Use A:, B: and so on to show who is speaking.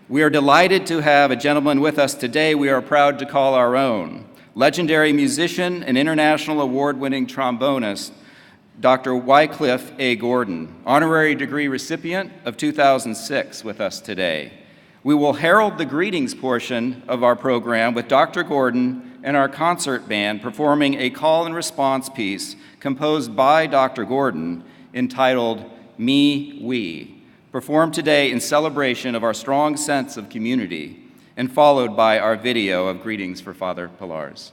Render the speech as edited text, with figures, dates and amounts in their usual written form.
A: We are delighted to have a gentleman with us today we are proud to call our own. Legendary musician and international award-winning trombonist, Dr. Wycliffe A. Gordon, honorary degree recipient of 2006 with us today. We will herald the greetings portion of our program with Dr. Gordon and our concert band performing a call and response piece composed by Dr. Gordon entitled Me, We, performed today in celebration of our strong sense of community and followed by our video of greetings for Father Pilarz.